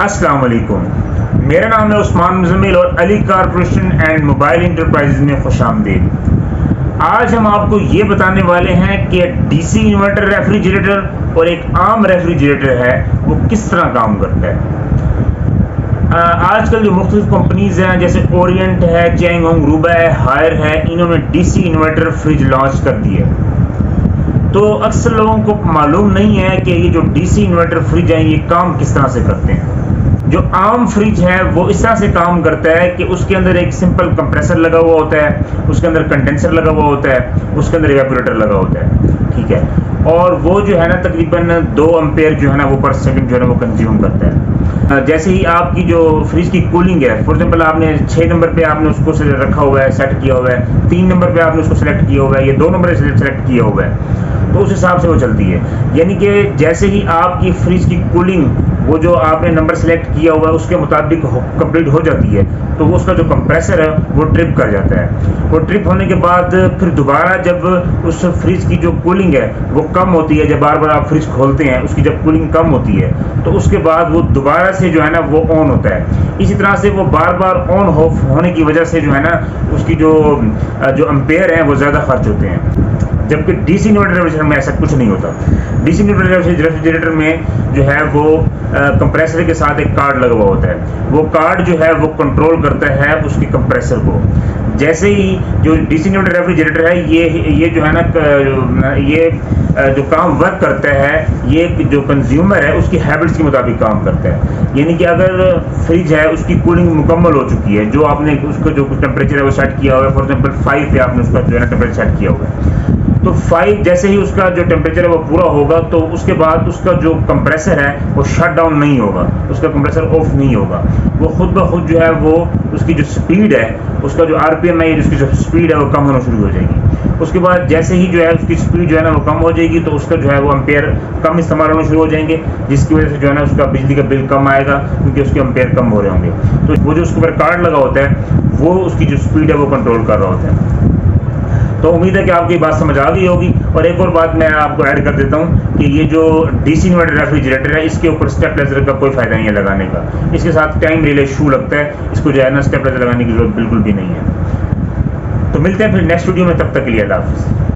अस्सलाम वालेकुम। मेरा नाम है उस्मान मुजम्मिल और Ali corporation and mobile enterprises में खुशामदीद। आज हम आपको ये बताने वाले हैं कि डीसी इन्वर्टर रेफ्रिजरेटर और एक आम रेफ्रिजरेटर है वो किस तरह काम करता है। आजकल जो मुख्तलिफ कंपनीज हैं जैसे ओरिएंट है, चैंगहोंग रूबा है, हायर है, इन्होंने डीसी इन्वर्टर फ्रिज लॉन्च कर दिए। तो अक्सर लोगों को मालूम नहीं है कि ये जो डीसी इन्वर्टर फ्रिज हैं ये काम किस तरह से करते हैं। जो आम फ्रिज है वो इस तरह से काम करता है कि उसके अंदर एक सिंपल कंप्रेसर लगा हुआ होता है, उसके अंदर कंडेंसर लगा हुआ होता है, उसके अंदर इवेपोरेटर लगा होता है, ठीक है। और वो जो है ना तकरीबन 2 एम्पेयर जो है ना वो पर सेकंड जो है ना वो कंज्यूम करता है। जैसे ही आपकी जो फ्रिज की कूलिंग है, फॉर एग्जांपल आपने 6 नंबर पे आपने उसको रखा हुआ है, सेट किया हुआ है, 3 नंबर पे आपने उसको सेलेक्ट किया हुआ है, या 2 नंबर पे सेलेक्ट किया हुआ है, तो उस हिसाब से वो चलती है। यानी कि जैसे ही आपकी फ्रिज की कूलिंग वो जो आपने नंबर सेलेक्ट किया हुआ है उसके मुताबिक कंप्लीट हो जाती है, तो वो उसका जो कंप्रेसर है वो ट्रिप कर जाता है। वो ट्रिप होने के बाद फिर दोबारा जब उस फ्रिज की जो कूलिंग है वो कम होती है, जब बार बार आप फ्रिज खोलते हैं उसकी जब कूलिंग कम होती है तो उसके बाद वो दोबारा से जो है ना वो ऑन होता है। इसी तरह से वो बार बार ऑन ऑफ होने की वजह से जो है ना उसकी जो एम्पेयर हैं वो ज़्यादा खर्च होते हैं। जबकि डीसी इन्वर्टर रेफ्रिजरेटर में ऐसा कुछ नहीं होता। डीसी इन्वर्टर रेफ्रिजरेटर में जो है वो कंप्रेसर के साथ एक कार्ड लगा हुआ होता है। वो कार्ड जो है वो कंट्रोल करता है उसके कंप्रेसर को। जैसे ही जो डीसी इन्वर्टर रेफ्रिजरेटर है ये जो है ना ये जो काम वर्क करता है ये जो कंज्यूमर है उसकी हैबिट्स के मुताबिक काम करता है। यानी कि अगर फ्रिज है उसकी कूलिंग मुकम्मल हो चुकी है, जो आपने उसका जो टेम्परेचर है वो सेट किया हुआ है, फॉर एग्जांपल 5 पे आपने उसका जो है ना टेम्परेचर सेट किया हुआ है, तो 5 जैसे ही उसका जो टेम्परेचर है वो पूरा होगा तो उसके बाद उसका जो कंप्रेसर है वो शट डाउन नहीं होगा, उसका कंप्रेसर ऑफ नहीं होगा। वो खुद ब खुद जो है वो उसकी जो स्पीड है, उसका जो आरपीएम है, उसकी जो स्पीड है वो कम होना शुरू हो जाएगी। उसके बाद जैसे ही जो है उसकी स्पीड जो है ना वो कम हो जाएगी तो उसका जो है वो एम्पेयर कम इस्तेमाल होना शुरू हो जाएंगे, जिसकी वजह से जो है ना उसका बिजली का बिल कम आएगा क्योंकि उसके एम्पेयर कम हो रहे होंगे। तो वो जो उसके ऊपर कार्ड लगा होता है वो उसकी जो स्पीड है वो कंट्रोल कर रहा होता है। तो उम्मीद है कि आपको ये बात समझ आ गई होगी। और एक और बात मैं आपको ऐड कर देता हूँ कि ये जो डीसी इन्वर्टर रेफ्रिजरेटर है इसके ऊपर स्टेबलाइजर का कोई फायदा नहीं है लगाने का। इसके साथ टाइम रिले शू लगता है, इसको जो है ना स्टेबलाइजर लगाने की जरूरत बिल्कुल भी नहीं है। तो मिलते हैं फिर नेक्स्ट वीडियो में, तब तक के लिए अल्लाह हाफिज़।